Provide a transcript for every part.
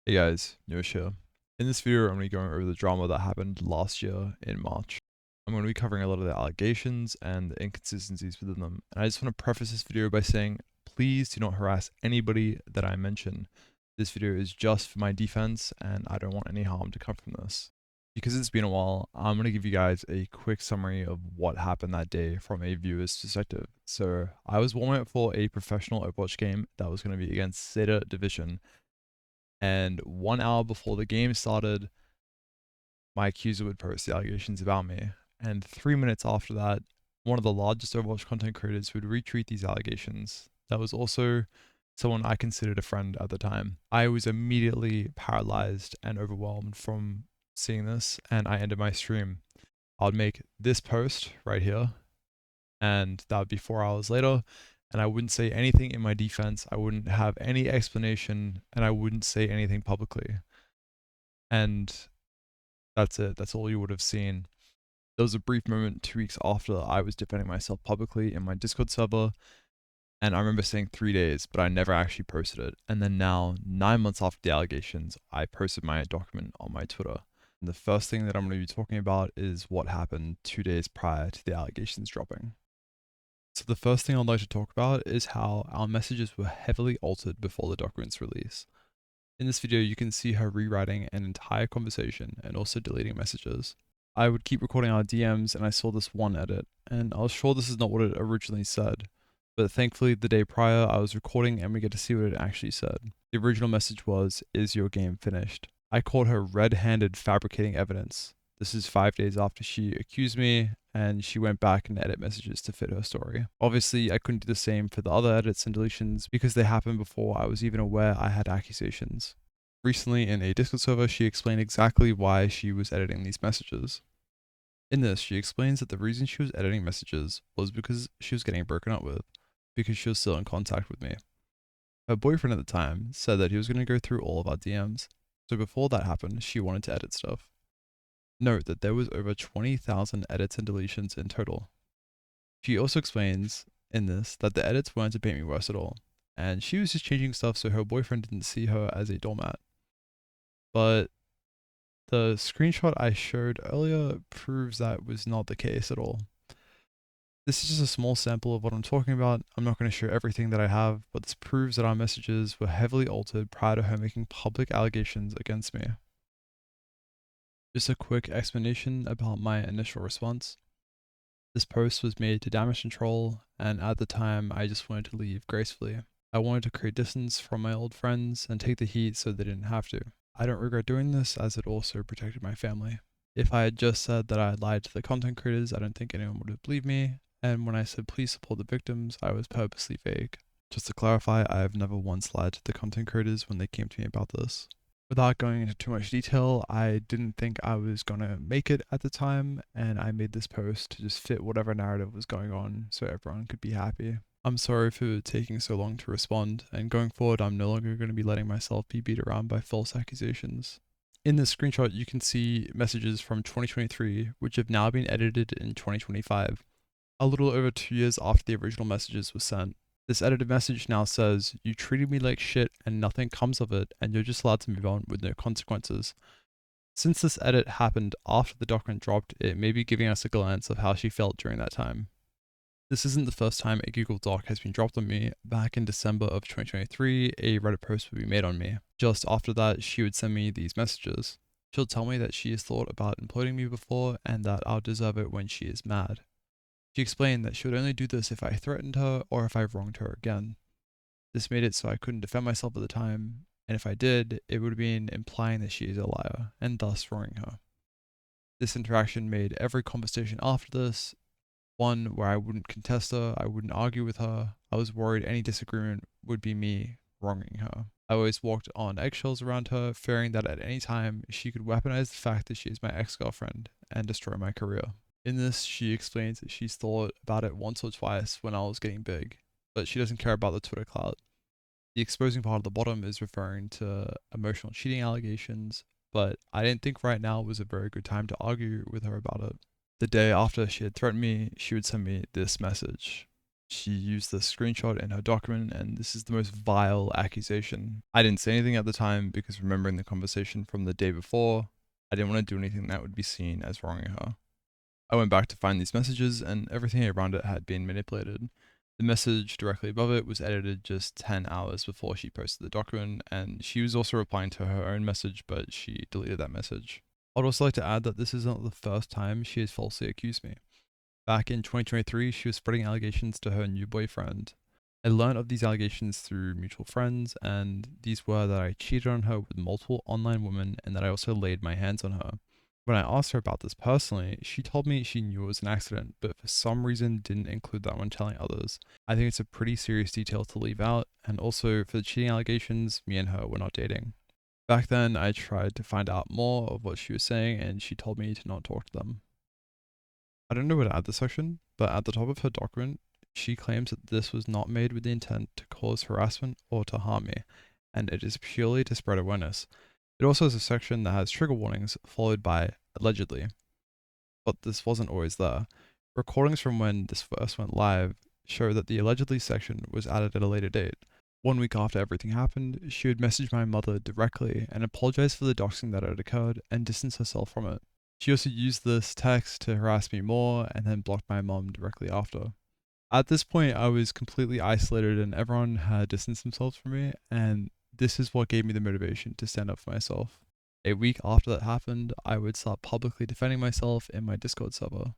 Hey guys, Nosh here. In this video, I'm going to be going over the drama that happened last year in March. I'm going to be covering a lot of the allegations and the inconsistencies within them. And I just want to preface this video by saying, please do not harass anybody that I mention. This video is just for my defense, and I don't want any harm to come from this. Because it's been a while, I'm going to give you guys a quick summary of what happened that day from a viewer's perspective. So, I was warming up for a professional Overwatch game that was going to be against Zeta Division. And 1 hour before the game started, my accuser would post the allegations about me. And 3 minutes after that, one of the largest Overwatch content creators would retweet these allegations. That was also someone I considered a friend at the time. I was immediately paralyzed and overwhelmed from seeing this, and I ended my stream. I'd make this post right here, and that would be 4 hours later, and I wouldn't say anything in my defense. I wouldn't have any explanation, and I wouldn't say anything publicly. And that's it. That's all you would have seen. There was a brief moment 2 weeks after I was defending myself publicly in my Discord server, and I remember saying 3 days, but I never actually posted it. And then now, 9 months after the allegations, I posted my document on my Twitter. And the first thing that I'm going to be talking about is what happened 2 days prior to the allegations dropping. So the first thing I'd like to talk about is how our messages were heavily altered before the document's release. In this video, you can see her rewriting an entire conversation and also deleting messages. I would keep recording our DMs and I saw this one edit, and I was sure this is not what it originally said. But thankfully, the day prior, I was recording and we get to see what it actually said. The original message was, "Is your game finished?" I called her red-handed fabricating evidence. This is 5 days after she accused me, and she went back and edit messages to fit her story. Obviously, I couldn't do the same for the other edits and deletions because they happened before I was even aware I had accusations. Recently, in a Discord server, she explained exactly why she was editing these messages. In this, she explains that the reason she was editing messages was because she was getting broken up with, because she was still in contact with me. Her boyfriend at the time said that he was going to go through all of our DMs, so before that happened, she wanted to edit stuff. Note that there was over 20,000 edits and deletions in total. She also explains in this that the edits weren't to make me worse at all, and she was just changing stuff so her boyfriend didn't see her as a doormat. But the screenshot I showed earlier proves that was not the case at all. This is just a small sample of what I'm talking about. I'm not going to show everything that I have, but this proves that our messages were heavily altered prior to her making public allegations against me. Just a quick explanation about my initial response. This post was made to damage control, and at the time, I just wanted to leave gracefully. I wanted to create distance from my old friends and take the heat so they didn't have to. I don't regret doing this as it also protected my family. If I had just said that I had lied to the content creators, I don't think anyone would have believed me, and when I said please support the victims, I was purposely vague. Just to clarify, I have never once lied to the content creators when they came to me about this. Without going into too much detail, I didn't think I was gonna make it at the time, and I made this post to just fit whatever narrative was going on so everyone could be happy. I'm sorry for taking so long to respond, and going forward, I'm no longer going to be letting myself be beat around by false accusations. In this screenshot, you can see messages from 2023, which have now been edited in 2025, a little over 2 years after the original messages were sent. This edited message now says, "You treated me like shit and nothing comes of it, and you're just allowed to move on with no consequences." Since this edit happened after the document dropped, it may be giving us a glance of how she felt during that time. This isn't the first time a Google Doc has been dropped on me. Back in December of 2023, a Reddit post would be made on me. Just after that, she would send me these messages. She'll tell me that she has thought about imploding me before and that I'll deserve it when she is mad. She explained that she would only do this if I threatened her or if I wronged her again. This made it so I couldn't defend myself at the time, and if I did, it would have been implying that she is a liar, and thus wronging her. This interaction made every conversation after this one where I wouldn't contest her, I wouldn't argue with her. I was worried any disagreement would be me wronging her. I always walked on eggshells around her, fearing that at any time she could weaponize the fact that she is my ex-girlfriend and destroy my career. In this, she explains that she's thought about it once or twice when I was getting big, but she doesn't care about the Twitter clout. The exposing part at the bottom is referring to emotional cheating allegations, but I didn't think right now was a very good time to argue with her about it. The day after she had threatened me, she would send me this message. She used the screenshot in her document, and this is the most vile accusation. I didn't say anything at the time because remembering the conversation from the day before, I didn't want to do anything that would be seen as wronging her. I went back to find these messages, and everything around it had been manipulated. The message directly above it was edited just 10 hours before she posted the document, and she was also replying to her own message, but she deleted that message. I'd also like to add that this is not the first time she has falsely accused me. Back in 2023, she was spreading allegations to her new boyfriend. I learned of these allegations through mutual friends, and these were that I cheated on her with multiple online women and that I also laid my hands on her. When I asked her about this personally, she told me she knew it was an accident, but for some reason didn't include that when telling others. I think it's a pretty serious detail to leave out, and also for the cheating allegations, me and her were not dating. Back then, I tried to find out more of what she was saying, and she told me to not talk to them. I don't know where to add this section, but at the top of her document, she claims that this was not made with the intent to cause harassment or to harm me, and it is purely to spread awareness. It also has a section that has trigger warnings followed by allegedly, but this wasn't always there. Recordings from when this first went live show that the allegedly section was added at a later date. 1 week after everything happened, she would message my mother directly and apologize for the doxing that had occurred and distance herself from it. She also used this text to harass me more and then blocked my mom directly after. At this point, I was completely isolated and everyone had distanced themselves from me, and this is what gave me the motivation to stand up for myself. A week after that happened, I would start publicly defending myself in my Discord server.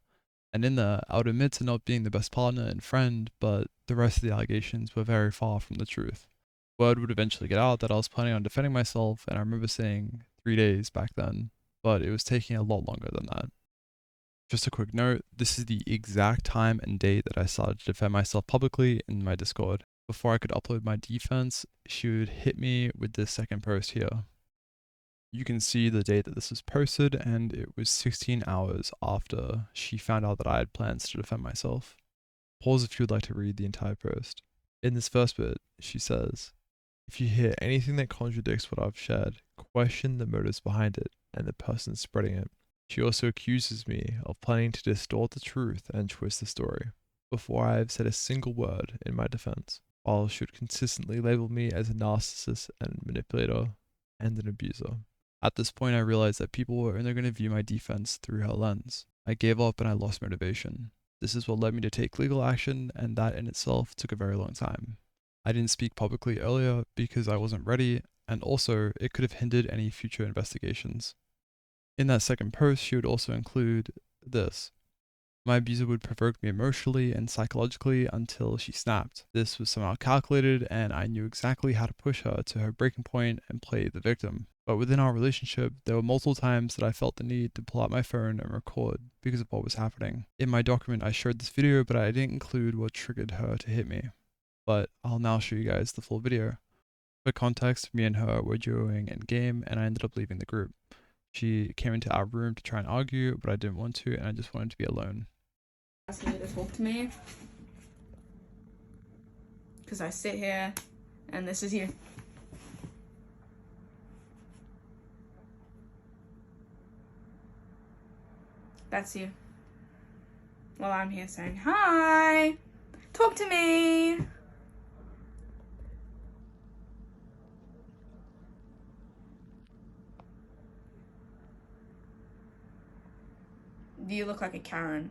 And in there, I would admit to not being the best partner and friend, but the rest of the allegations were very far from the truth. Word would eventually get out that I was planning on defending myself, and I remember saying 3 days back then, but it was taking a lot longer than that. Just a quick note, this is the exact time and date that I started to defend myself publicly in my Discord. Before I could upload my defense, she would hit me with this second post here. You can see the date that this was posted, and it was 16 hours after she found out that I had plans to defend myself. Pause if you would like to read the entire post. In this first bit, she says, "If you hear anything that contradicts what I've shared, question the motives behind it and the person spreading it." She also accuses me of planning to distort the truth and twist the story, before I have said a single word in my defense, while she would consistently label me as a narcissist and manipulator and an abuser. At this point, I realized that people were only going to view my defense through her lens. I gave up and I lost motivation. This is what led me to take legal action, and that in itself took a very long time. I didn't speak publicly earlier because I wasn't ready, and also it could have hindered any future investigations. In that second post, she would also include this. My abuser would provoke me emotionally and psychologically until she snapped. This was somehow calculated, and I knew exactly how to push her to her breaking point and play the victim. But within our relationship, there were multiple times that I felt the need to pull out my phone and record because of what was happening. In my document, I showed this video, but I didn't include what triggered her to hit me. But I'll now show you guys the full video. For context, me and her were duoing in game, and I ended up leaving the group. She came into our room to try and argue, but I didn't want to, and I just wanted to be alone. Asking you to talk to me because I sit here and this is you. That's you. Well, I'm here saying hi, talk to me. You look like a Karen.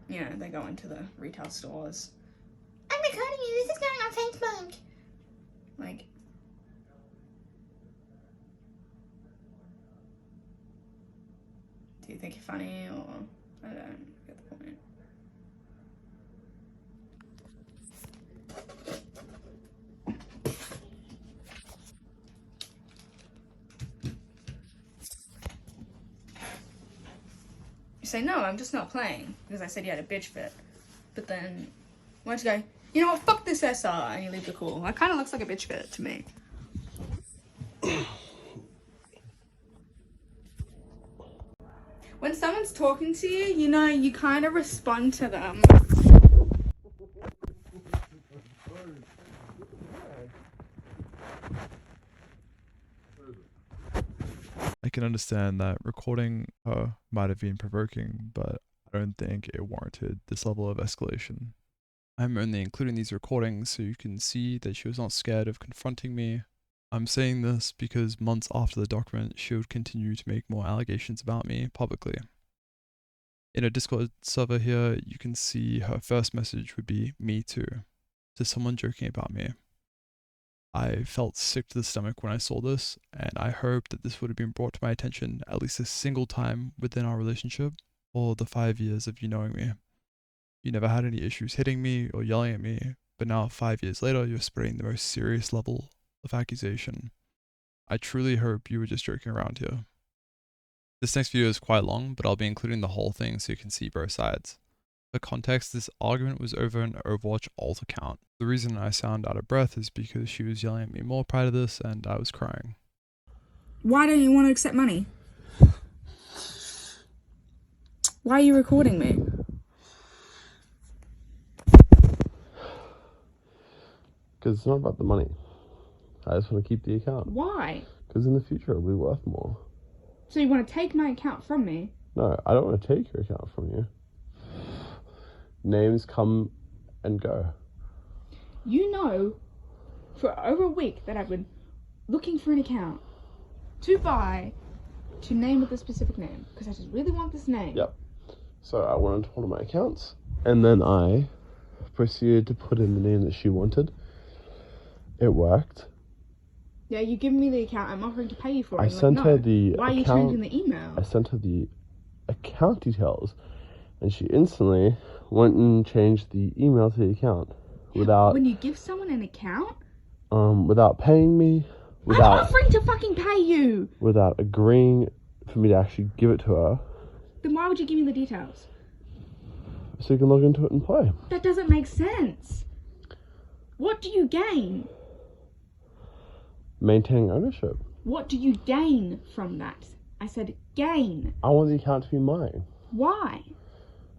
You know, they go into the retail stores. I'm recording you, this is going on Facebook. Like, do you think you're funny, or I don't get the point. You say, no, I'm just not playing, because I said you had a bitch fit. But then, why don't you go, you know what, fuck this SR, and you leave the call. That kind of looks like a bitch fit to me. When someone's talking to you, you know, you kind of respond to them. I can understand that recording her might have been provoking, but I don't think it warranted this level of escalation. I'm only including these recordings so you can see that she was not scared of confronting me. I'm saying this because months after the document, she would continue to make more allegations about me publicly. In a Discord server here, you can see her first message would be "me too," to someone joking about me. I felt sick to the stomach when I saw this, and I hoped that this would have been brought to my attention at least a single time within our relationship, or the 5 years of you knowing me. You never had any issues hitting me or yelling at me, but now 5 years later, you're spreading the most serious level of accusation. I truly hope you were just joking around here. This next video is quite long, but I'll be including the whole thing so you can see both sides. For context, this argument was over an Overwatch alt account. The reason I sound out of breath is because she was yelling at me more prior to this and I was crying. Why don't you want to accept money? Why are you recording me? Because it's not about the money. I just want to keep the account. Why? Because in the future it'll be worth more. So you want to take my account from me? No, I don't want to take your account from you. Names come and go. You know, for over a week that I've been looking for an account to buy, to name with a specific name, because I just really want this name. Yep. So I went onto one of my accounts, and then I proceeded to put in the name that she wanted. It worked. Yeah, you give me the account, I'm offering to pay you for it. I You're sent like, her no. the Why are you account- changing the email? I sent her the account details, and she instantly went and changed the email to the account without When you give someone an account? without paying me, I'm without offering to fucking pay you! without agreeing for me to actually give it to her, Then why would you give me the details? so you can log into it and play. That doesn't make sense. What do you gain? Maintaining ownership. What do you gain from that? I said gain. I want the account to be mine. Why?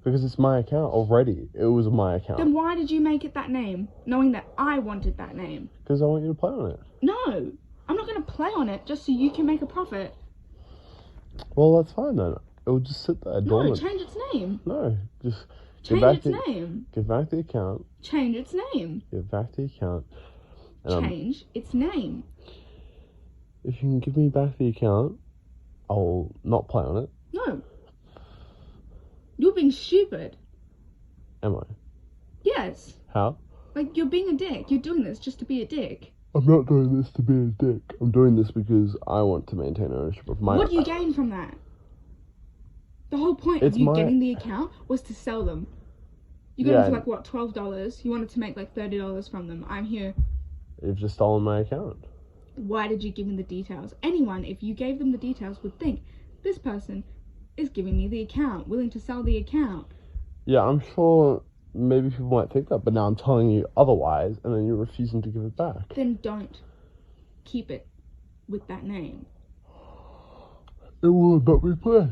Because it's my account already. It was my account. Then why did you make it that name, knowing that I wanted that name? Because I want you to play on it. No, I'm not going to play on it just so you can make a profit. Well, that's fine then. It will just sit there No, dormant. change its name. No, just Change its name. give back the account. Change its name. Give back the account. And Change its name. if you can give me back the account, I'll not play on it. No. You're being stupid. Am I? Yes. How? Like, you're being a dick. You're doing this just to be a dick. I'm not doing this to be a dick. I'm doing this because I want to maintain ownership of my... What do you gain from that? The whole point It's of you my- getting the account was to sell them. You got them Yeah, for like, what, $12? You wanted to make like $30 from them. I'm here. You've just stolen my account. Why did you give me the details? Anyone, if you gave them the details, would think, this person is giving me the account, willing to sell the account. Yeah, I'm sure maybe people might think that, but now I'm telling you otherwise, and then you're refusing to give it back. Then don't keep it with that name. It will not be played.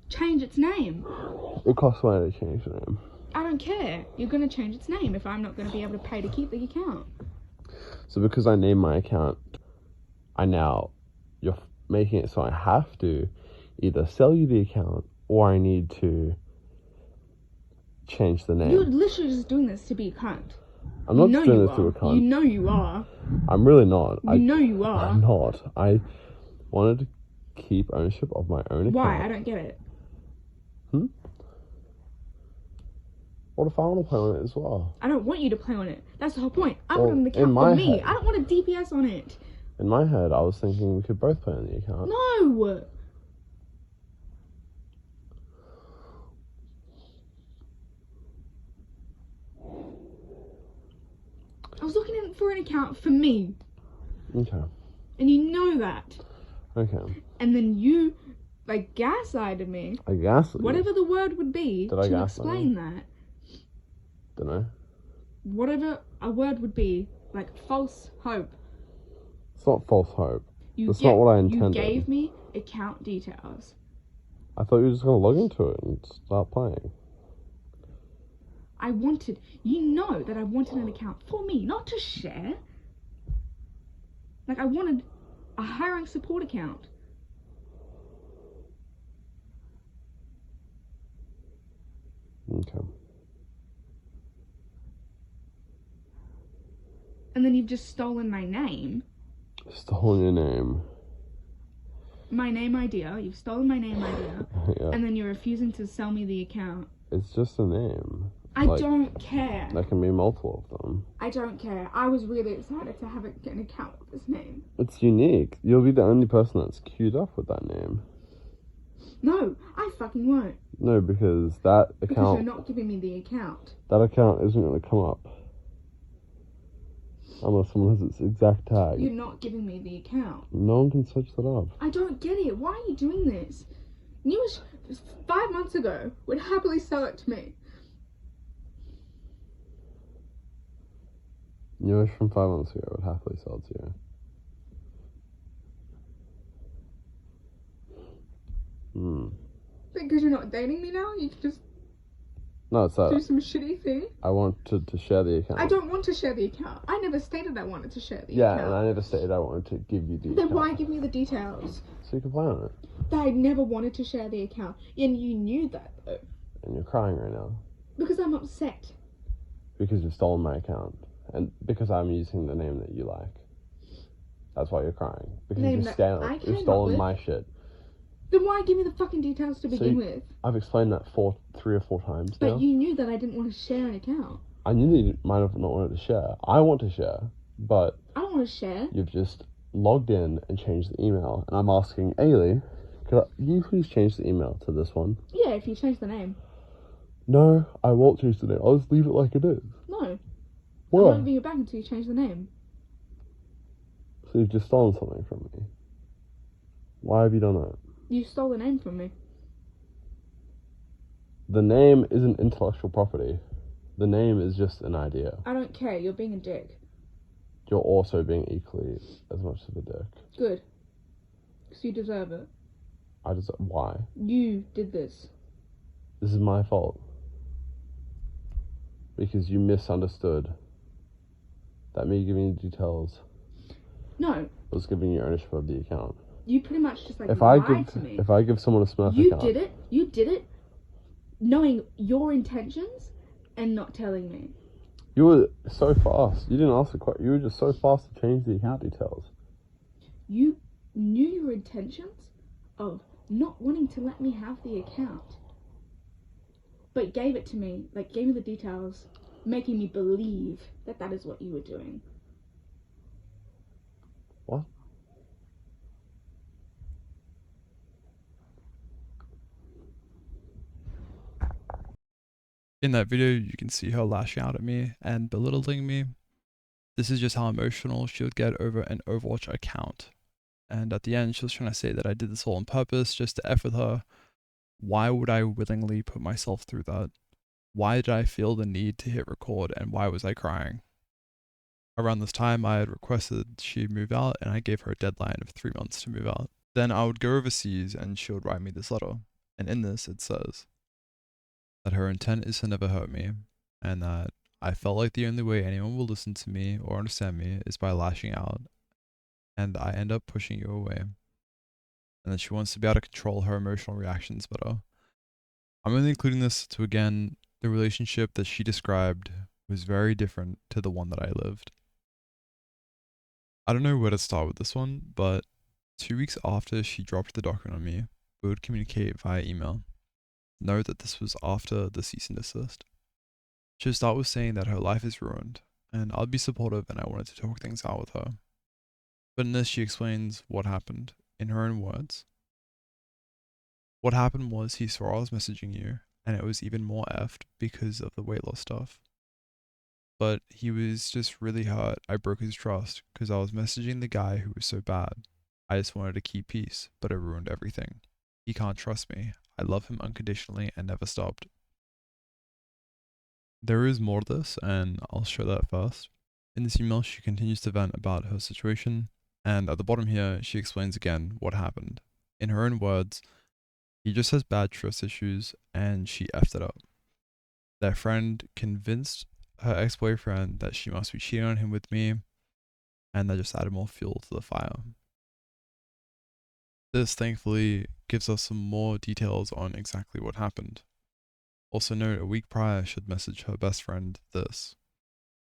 Change its name. It costs money to change the name. I don't care. You're going to change its name if I'm not going to be able to pay to keep the account. So because I named my account, you're making it so I have to either sell you the account or I need to change the name. You're literally just doing this to be a cunt. I'm not You know doing you this to a are. cunt. You know you are. I'm really not. You know you are. I'm not. I wanted to keep ownership of my own account. Why? I don't get it. What if I want to play on it as well? I don't want you to play on it. That's the whole point. I Well, want an in account my for me. head- I don't want a DPS on it. In my head, I was thinking we could both play on the account. No. I was looking for an account for me. Okay. And you know that. Okay. And then you, like, gaslighted me. I guess. Whatever the word would be Did I to gaslight explain you? that. Don't know. Whatever a word would be, like false hope. It's not false hope. You That's not what I You intended. gave me account details. I thought you were just going to log into it and start playing. You know that I wanted an account for me, not to share. Like, I wanted a hiring support account. Okay. And then you've just stolen my name. Stolen your name. My name idea. You've stolen my name idea. Yeah. And then you're refusing to sell me the account. It's just a name. I don't care. There can be multiple of them. I don't care. I was really excited to have an account with this name. It's unique. You'll be the only person that's queued up with that name. No, I fucking won't. No, because that account... Because you're not giving me the account. That account isn't going to come up. Unless someone has its exact tag. You're not giving me the account. No one can search that up. I don't get it. Why are you doing this? You 5 months ago would happily sell it to me. You from 5 months ago would happily sell it to you. Because you're not dating me now? You can just No, it's do that some shitty thing? I wanted to share the account. I don't want to share the account. I never stated I wanted to share the Yeah, account. and I never stated I wanted to give you the Then account. why give me the details? So you can play on it. That I never wanted to share the account. And you knew that, though. And you're crying right now. Because I'm upset. Because you've stolen my account. And because I'm using the name that you like. That's why you're crying. Because Name you've that I you've came up stolen with? my shit. Then why give me the fucking details to begin with? I've explained that 3 or 4 times now. But you knew that I didn't want to share an account. I knew that you might have not wanted to share. I want to share, but I don't want to share. you've just logged in and changed the email. And I'm asking, Ailey, could you please change the email to this one? Yeah, if you change the name. No, I won't change the name. I'll just leave it like it is. No. I Why? won't give you back until you change the name. So you've just stolen something from me. Why have you done that? You stole the name from me. The name isn't intellectual property. The name is just an idea. I don't care. You're being a dick. You're also being equally as much of a dick. Good. Because you deserve it. Why? You did this. This is my fault. Because you misunderstood that me giving you details No. was giving you ownership of the account. You pretty much just If lied to me. If I give someone a Smurf You account... You did it knowing your intentions and not telling me. You were so fast. You didn't ask the question. You were just so fast to change the account details. You knew your intentions of not wanting to let me have the account. But gave it to me, gave me the details, making me believe that that is what you were doing. What? In that video, you can see her lashing out at me and belittling me. This is just how emotional she would get over an Overwatch account. And at the end, she was trying to say that I did this all on purpose, just to F with her. Why would I willingly put myself through that? Why did I feel the need to hit record, and why was I crying? Around this time, I had requested she move out, and I gave her a deadline of 3 months to move out. Then I would go overseas, and she would write me this letter. And in this, it says that her intent is to never hurt me, and that I felt like the only way anyone will listen to me or understand me is by lashing out, and I end up pushing you away. And that she wants to be able to control her emotional reactions better. I'm only including this to, again, the relationship that she described was very different to the one that I lived. I don't know where to start with this one, but 2 weeks after she dropped the document on me, we would communicate via email. Note that this was after the cease and desist. She would start with saying that her life is ruined, and I'd be supportive and I wanted to talk things out with her. But in this, she explains what happened, in her own words. What happened was he saw I was messaging you, and it was even more effed because of the weight loss stuff. But he was just really hurt I broke his trust because I was messaging the guy who was so bad. I just wanted to keep peace, but it ruined everything. He can't trust me. I love him unconditionally and never stopped. There is more to this, and I'll show that first. In this email, she continues to vent about her situation, and at the bottom here, she explains again what happened. In her own words, he just has bad trust issues, and she effed it up. Their friend convinced her ex-boyfriend that she must be cheating on him with me, and that just added more fuel to the fire. This thankfully gives us some more details on exactly what happened. Also note, a week prior, she'd messaged her best friend this,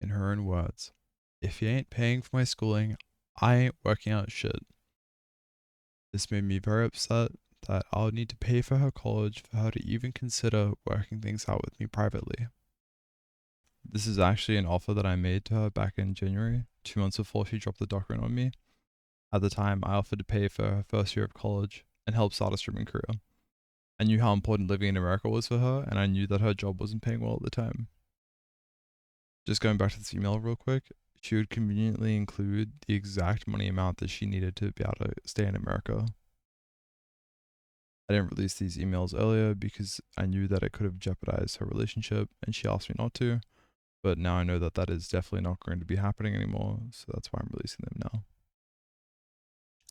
in her own words: "If you ain't paying for my schooling, I ain't working out shit." This made me very upset that I would need to pay for her college for her to even consider working things out with me privately. This is actually an offer that I made to her back in January, 2 months before she dropped the document on me. At the time, I offered to pay for her first year of college and help start a streaming career. I knew how important living in America was for her, and I knew that her job wasn't paying well at the time. Just going back to this email real quick, she would conveniently include the exact money amount that she needed to be able to stay in America. I didn't release these emails earlier because I knew that it could have jeopardized her relationship, and she asked me not to, but now I know that that is definitely not going to be happening anymore, so that's why I'm releasing them now.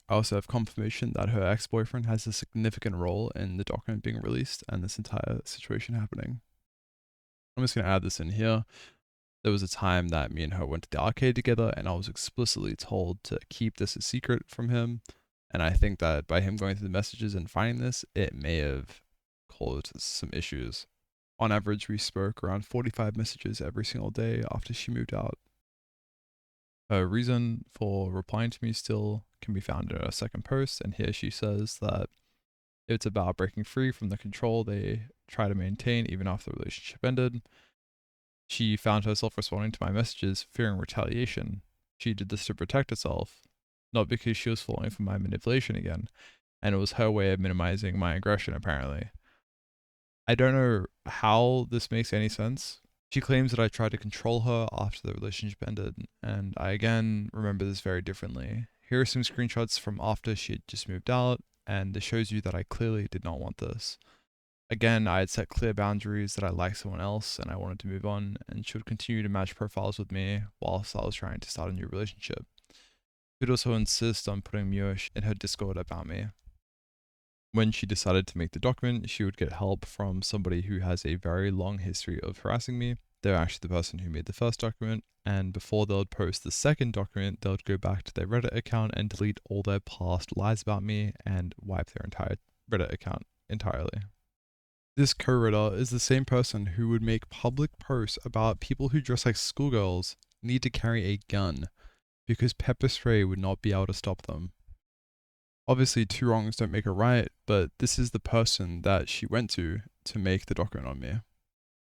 I also have confirmation that her ex-boyfriend has a significant role in the document being released and this entire situation happening. I'm just going to add this in here. There was a time that me and her went to the arcade together, and I was explicitly told to keep this a secret from him. And I think that by him going through the messages and finding this, it may have caused some issues. On average, we spoke around 45 messages every single day after she moved out. Her reason for replying to me still can be found in her second post, and here she says that it's about breaking free from the control they try to maintain even after the relationship ended. She found herself responding to my messages fearing retaliation. She did this to protect herself, not because she was falling for my manipulation again, and it was her way of minimizing my aggression, apparently. I don't know how this makes any sense. She claims that I tried to control her after the relationship ended, and I again remember this very differently. Here are some screenshots from after she had just moved out, and this shows you that I clearly did not want this. Again, I had set clear boundaries that I liked someone else and I wanted to move on, and she would continue to match profiles with me whilst I was trying to start a new relationship. She would also insist on putting Muish in her Discord about me. When she decided to make the document, she would get help from somebody who has a very long history of harassing me. They're actually the person who made the first document, and before they would post the second document, they would go back to their Reddit account and delete all their past lies about me and wipe their entire Reddit account entirely. This co-writer is the same person who would make public posts about people who dress like schoolgirls need to carry a gun because pepper spray would not be able to stop them. Obviously, two wrongs don't make a right, but this is the person that she went to make the document on me.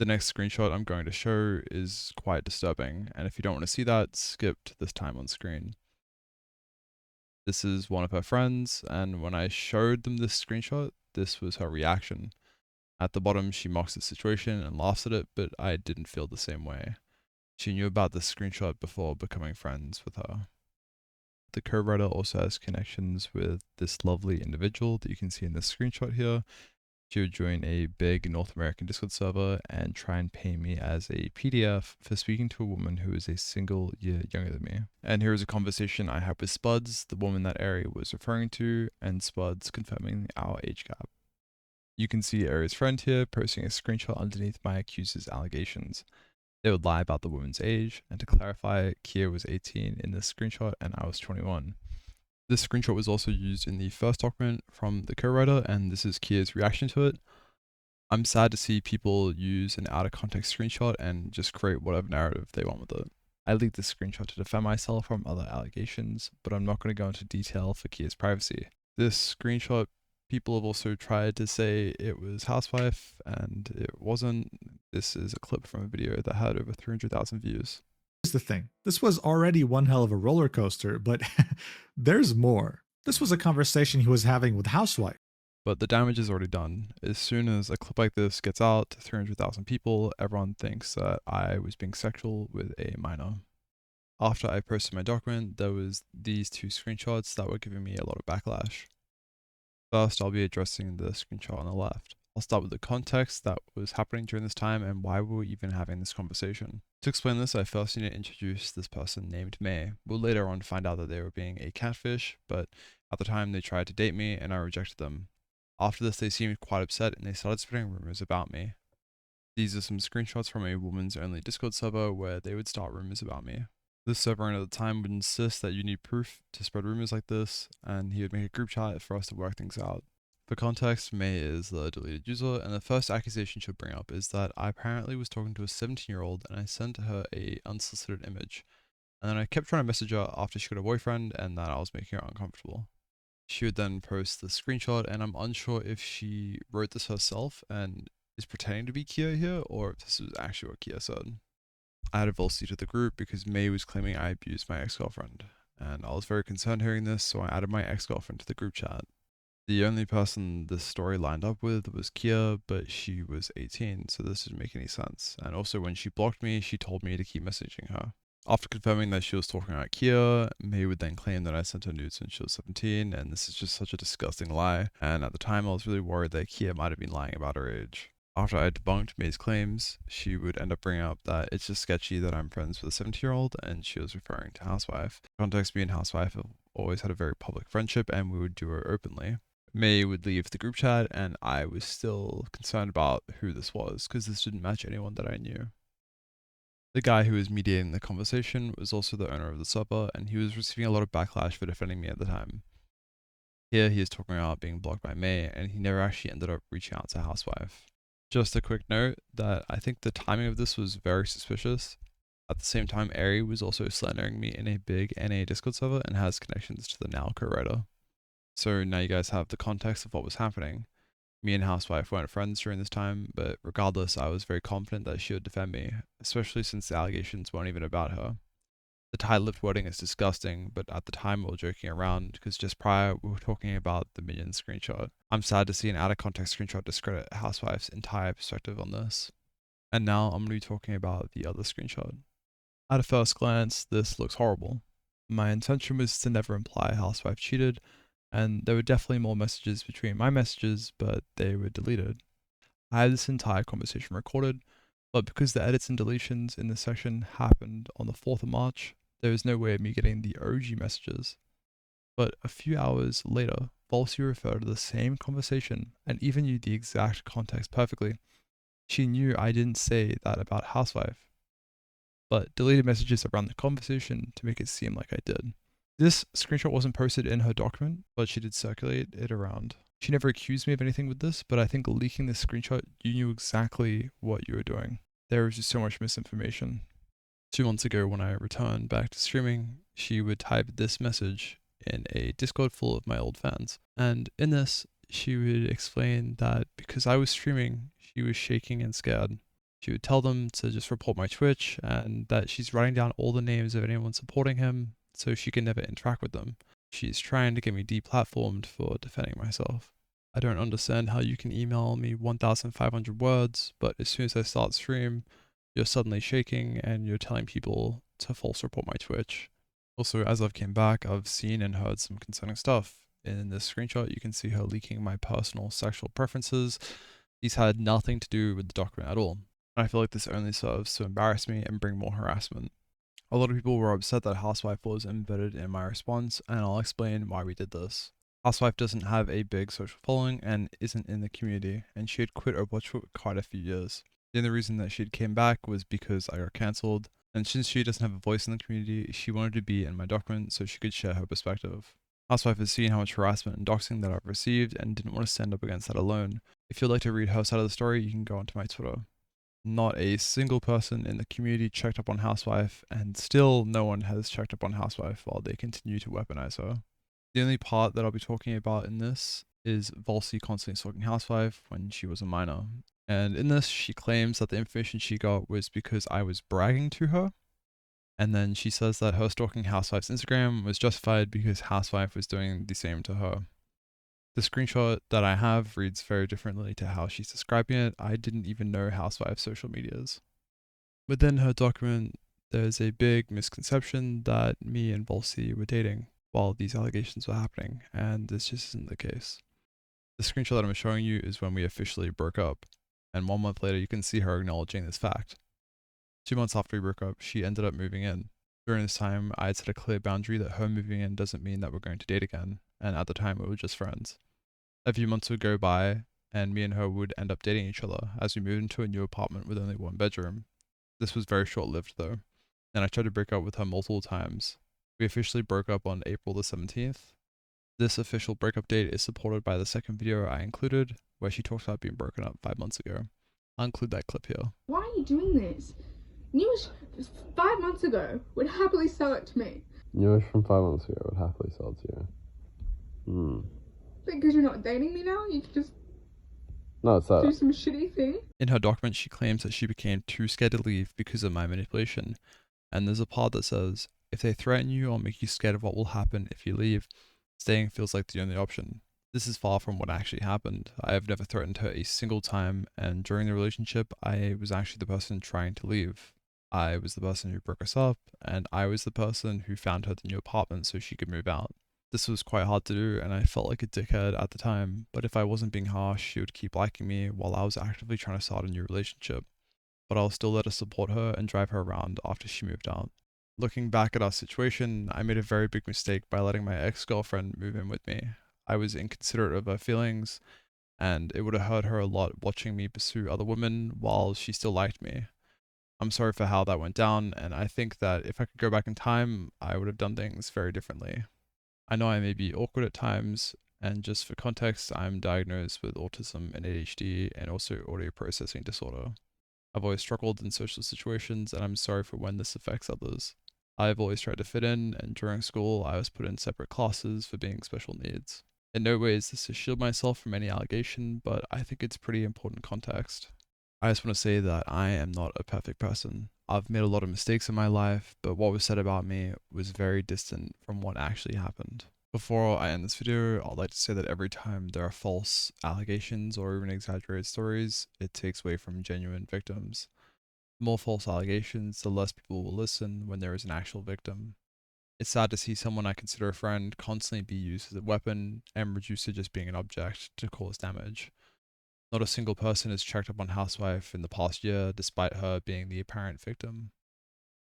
The next screenshot I'm going to show is quite disturbing, and if you don't want to see that, skip to this time on screen. This is one of her friends, and when I showed them this screenshot, this was her reaction. At the bottom, she mocks the situation and laughs at it, but I didn't feel the same way. She knew about this screenshot before becoming friends with her. The co-writer also has connections with this lovely individual that you can see in this screenshot here. She would join a big North American Discord server and try and pay me as a PDF for speaking to a woman who is a single year younger than me. And here is a conversation I had with Spuds, the woman that Ari was referring to, and Spuds confirming our age gap. You can see Ari's friend here posting a screenshot underneath my accuser's allegations. They would lie about the woman's age, and to clarify, Kia was 18 in this screenshot and I was 21. This screenshot was also used in the first document from the co-writer, and this is Kia's reaction to it. I'm sad to see people use an out of context screenshot and just create whatever narrative they want with it. I leaked this screenshot to defend myself from other allegations, but I'm not going to go into detail for Kia's privacy. This screenshot, people have also tried to say it was Housewife, and it wasn't. This is a clip from a video that had over 300,000 views. Here's the thing. This was already one hell of a roller coaster, but there's more. This was a conversation he was having with Housewife. But the damage is already done. As soon as a clip like this gets out to 300,000 people, everyone thinks that I was being sexual with a minor. After I posted my document, there was these two screenshots that were giving me a lot of backlash. First, I'll be addressing the screenshot on the left. I'll start with the context that was happening during this time and why we were even having this conversation. To explain this, I first need to introduce this person named May. We'll later on find out that they were being a catfish, but at the time they tried to date me and I rejected them. After this, they seemed quite upset and they started spreading rumors about me. These are some screenshots from a woman's only Discord server where they would start rumors about me. This server owner at the time would insist that you need proof to spread rumors like this, and he would make a group chat for us to work things out. For context, May is the deleted user, and the first accusation she'll bring up is that I apparently was talking to a 17-year-old and I sent her a unsolicited image. And then I kept trying to message her after she got a boyfriend and that I was making her uncomfortable. She would then post the screenshot, and I'm unsure if she wrote this herself and is pretending to be Kia here, or if this was actually what Kia said. I added Volsey to the group because May was claiming I abused my ex-girlfriend, and I was very concerned hearing this, so I added my ex-girlfriend to the group chat. The only person this story lined up with was Kia, but she was 18, so this didn't make any sense. And also when she blocked me, she told me to keep messaging her. After confirming that she was talking about Kia, May would then claim that I sent her nudes when she was 17, and this is just such a disgusting lie, and at the time I was really worried that Kia might have been lying about her age. After I debunked May's claims, she would end up bringing up that it's just sketchy that I'm friends with a 17-year-old, and she was referring to Housewife. Context, me and Housewife have always had a very public friendship, and we would do it openly. May would leave the group chat, and I was still concerned about who this was, because this didn't match anyone that I knew. The guy who was mediating the conversation was also the owner of the server, and he was receiving a lot of backlash for defending me at the time. Here he is talking about being blocked by May, and he never actually ended up reaching out to Housewife. Just a quick note that I think the timing of this was very suspicious. At the same time, Ari was also slandering me in a big NA Discord server and has connections to the now co-writer. So now you guys have the context of what was happening. Me and Housewife weren't friends during this time, but regardless, I was very confident that she would defend me, especially since the allegations weren't even about her. The tight-lipped wording is disgusting, but at the time we were joking around because just prior we were talking about the Minion screenshot. I'm sad to see an out-of-context screenshot discredit Housewife's entire perspective on this. And now I'm going to be talking about the other screenshot. At a first glance, this looks horrible. My intention was to never imply Housewife cheated, and there were definitely more messages between my messages, but they were deleted. I had this entire conversation recorded, but because the edits and deletions in this section happened on the 4th of March, there was no way of me getting the OG messages. But a few hours later, Volsey referred to the same conversation and even knew the exact context perfectly. She knew I didn't say that about Housewife, but deleted messages around the conversation to make it seem like I did. This screenshot wasn't posted in her document, but she did circulate it around. She never accused me of anything with this, but I think leaking this screenshot, you knew exactly what you were doing. There was just so much misinformation. 2 months ago, when I returned back to streaming, she would type this message in a Discord full of my old fans. And in this, she would explain that because I was streaming, she was shaking and scared. She would tell them to just report my Twitch and that she's writing down all the names of anyone supporting him so she can never interact with them. She's trying to get me deplatformed for defending myself. I don't understand how you can email me 1,500 words, but as soon as I start stream, you're suddenly shaking and you're telling people to false report my Twitch. Also, as I've came back, I've seen and heard some concerning stuff. In this screenshot, you can see her leaking my personal sexual preferences. These had nothing to do with the document at all. And I feel like this only serves to embarrass me and bring more harassment. A lot of people were upset that Housewife was embedded in my response, and I'll explain why we did this. Housewife doesn't have a big social following and isn't in the community, and she had quit Overwatch for quite a few years. The only reason that she came back was because I got cancelled, and since she doesn't have a voice in the community, she wanted to be in my document so she could share her perspective. Housewife has seen how much harassment and doxing that I've received and didn't want to stand up against that alone. If you'd like to read her side of the story, you can go onto my Twitter. Not a single person in the community checked up on Housewife, and still no one has checked up on Housewife while they continue to weaponize her. The only part that I'll be talking about in this is Volsey constantly stalking Housewife when she was a minor. And in this, she claims that the information she got was because I was bragging to her. And then she says that her stalking Housewife's Instagram was justified because Housewife was doing the same to her. The screenshot that I have reads very differently to how she's describing it. I didn't even know Housewife's social medias. Within her document, there's a big misconception that me and Volsey were dating while these allegations were happening, and this just isn't the case. The screenshot that I'm showing you is when we officially broke up, and 1 month later you can see her acknowledging this fact. 2 months after we broke up, she ended up moving in. During this time, I had set a clear boundary that her moving in doesn't mean that we're going to date again, and at the time we were just friends. A few months would go by, and me and her would end up dating each other as we moved into a new apartment with only 1 bedroom. This was very short-lived though, and I tried to break up with her multiple times. We officially broke up on April the 17th, This official breakup date is supported by the second video I included, where she talks about being broken up 5 months ago. I'll include that clip here. Why are you doing this? Newish 5 months ago would happily sell it to me. Newish from 5 months ago would happily sell it to you. Because you're not dating me now, you can just No, it's do that. some shitty thing. In her document, she claims that she became too scared to leave because of my manipulation. And there's a part that says, if they threaten you or make you scared of what will happen if you leave, staying feels like the only option. This is far from what actually happened. I have never threatened her a single time, and during the relationship, I was actually the person trying to leave. I was the person who broke us up, and I was the person who found her the new apartment so she could move out. This was quite hard to do, and I felt like a dickhead at the time, but if I wasn't being harsh, she would keep liking me while I was actively trying to start a new relationship. But I'll still let her support her and drive her around after she moved out. Looking back at our situation, I made a very big mistake by letting my ex-girlfriend move in with me. I was inconsiderate of her feelings, and it would have hurt her a lot watching me pursue other women while she still liked me. I'm sorry for how that went down, and I think that if I could go back in time, I would have done things very differently. I know I may be awkward at times, and just for context, I'm diagnosed with autism and ADHD and also audio processing disorder. I've always struggled in social situations, and I'm sorry for when this affects others. I've always tried to fit in, and during school, I was put in separate classes for being special needs. In no way is this to shield myself from any allegation, but I think it's pretty important context. I just want to say that I am not a perfect person. I've made a lot of mistakes in my life, but what was said about me was very distant from what actually happened. Before I end this video, I'd like to say that every time there are false allegations or even exaggerated stories, it takes away from genuine victims. The more false allegations, the less people will listen when there is an actual victim. It's sad to see someone I consider a friend constantly be used as a weapon and reduced to just being an object to cause damage. Not a single person has checked up on Housewife in the past year, despite her being the apparent victim.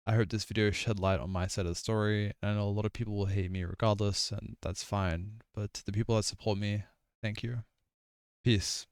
I hope this video shed light on my side of the story, and I know a lot of people will hate me regardless, and that's fine, but to the people that support me, thank you. Peace.